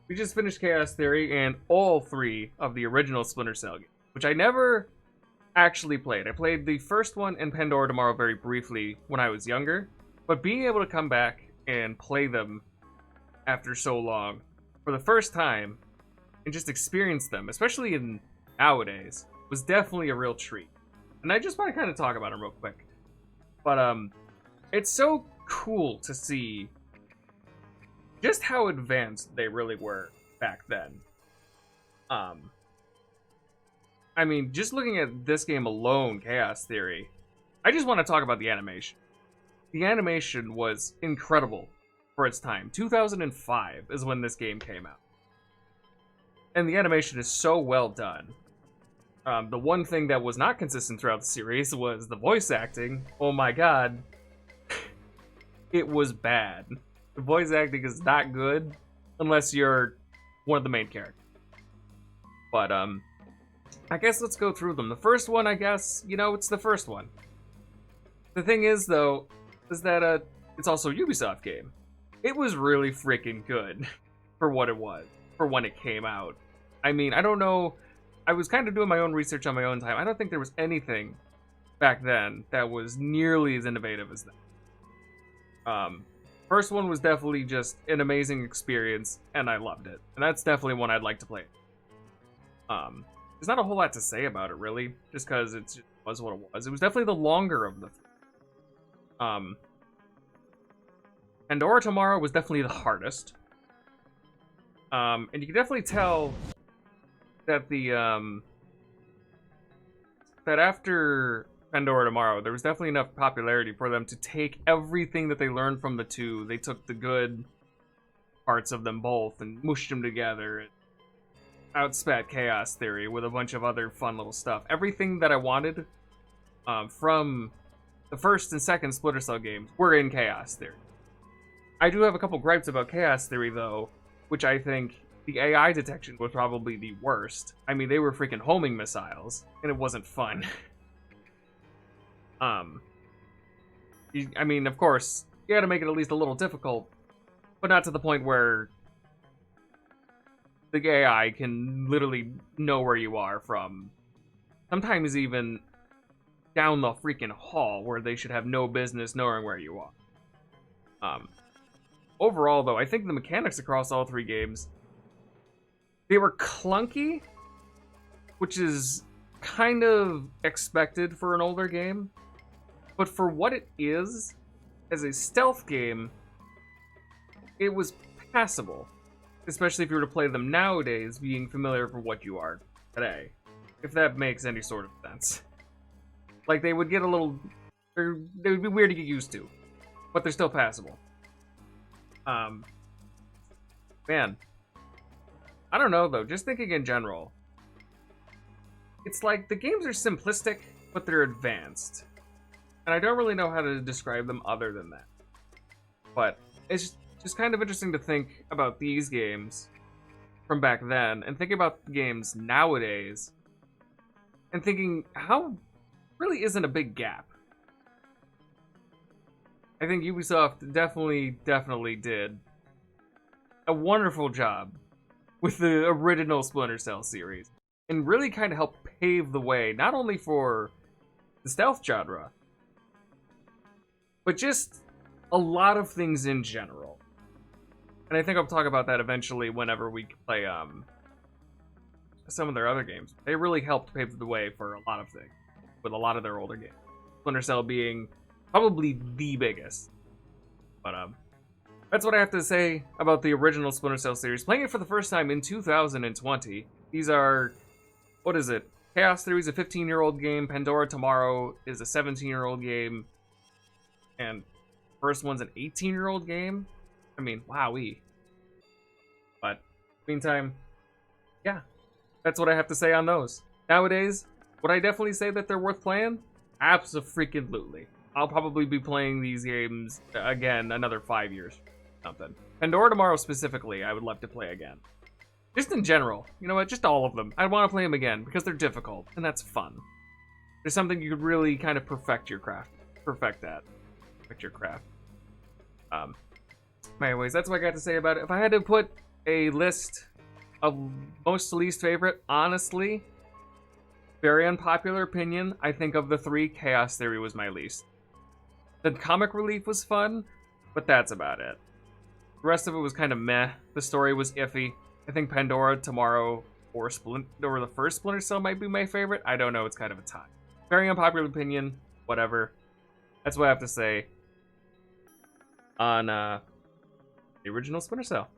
we just finished Chaos Theory and all three of the original Splinter Cell games, which I never actually played. I played the first one and Pandora Tomorrow very briefly when I was younger, but being able to come back and play them after so long for the first time and just experience them, especially in nowadays, was definitely a real treat. And I just want to kind of talk about them real quick. But it's so cool to see just how advanced they really were back then. I mean, just looking at this game alone, Chaos Theory, I just want to talk about the animation. The animation was incredible for its time. 2005 is when this game came out. And the animation is so well done. The one thing that was not consistent throughout the series was the voice acting. Oh my god. It was bad. The voice acting is not good unless you're one of the main characters. But, I guess let's go through them. The first one, I guess, it's the first one. The thing is, though, is that it's also a Ubisoft game. It was really freaking good for what it was, for when it came out. I mean, I don't know. I was kind of doing my own research on my own time. I don't think there was anything back then that was nearly as innovative as that. First one was definitely just an amazing experience, and I loved it. And that's definitely one I'd like to play. There's not a whole lot to say about it, really, just because it was what it was. It was definitely the longer of the three. Pandora Tomorrow was definitely the hardest. And you can definitely tell that that after Pandora Tomorrow, there was definitely enough popularity for them to take everything that they learned from the two. They took the good parts of them both and mushed them together and outspat Chaos Theory with a bunch of other fun little stuff. Everything that I wanted from the first and second Splinter Cell games were in Chaos Theory. I do have a couple gripes about Chaos Theory, though, which I think the AI detection was probably the worst. I mean, they were freaking homing missiles, and it wasn't fun. I mean, of course, you gotta make it at least a little difficult, but not to the point where the AI can literally know where you are from. Sometimes even down the freaking hall, where they should have no business knowing where you are. Overall, though, I think the mechanics across all three games, they were clunky, which is kind of expected for an older game. But for what it is, as a stealth game, it was passable. Especially if you were to play them nowadays, being familiar for what you are today. If that makes any sort of sense. Like, they would get a little... They would be weird to get used to. But they're still passable. Man. I don't know, though. Just thinking in general. It's like, the games are simplistic, but they're advanced. And I don't really know how to describe them other than that. But it's just kind of interesting to think about these games from back then, and think about games nowadays, and thinking, how really isn't a big gap. I think Ubisoft definitely did a wonderful job with the original Splinter Cell series, and really kind of helped pave the way, not only for the stealth genre, but just a lot of things in general. And I think I'll talk about that eventually whenever we play some of their other games. They really helped pave the way for a lot of things with a lot of their older games. Splinter Cell being probably the biggest. But that's what I have to say about the original Splinter Cell series. Playing it for the first time in 2020. These are, what is it? Chaos Theory is a 15-year-old game. Pandora Tomorrow is a 17-year-old game. And first one's an 18-year-old game. I mean, wowee. But, meantime, yeah. That's what I have to say on those. Nowadays, would I definitely say that they're worth playing? Abso-freaking-lutely. I'll probably be playing these games again another 5 years. Something. Pandora Tomorrow specifically, I would love to play again. Just in general. You know what? Just all of them. I want to play them again because they're difficult, and that's fun. There's something you could really kind of perfect your craft. Perfect your craft. Anyways, that's what I got to say about it. If I had to put a list of most to least favorite, honestly, very unpopular opinion, I think of the three, Chaos Theory was my least. The comic relief was fun, but that's about it. The rest of it was kind of meh. The story was iffy. I think Pandora, Tomorrow, or the first Splinter Cell might be my favorite. I don't know. It's kind of a tie. Very unpopular opinion. Whatever. That's what I have to say on the original Splinter Cell.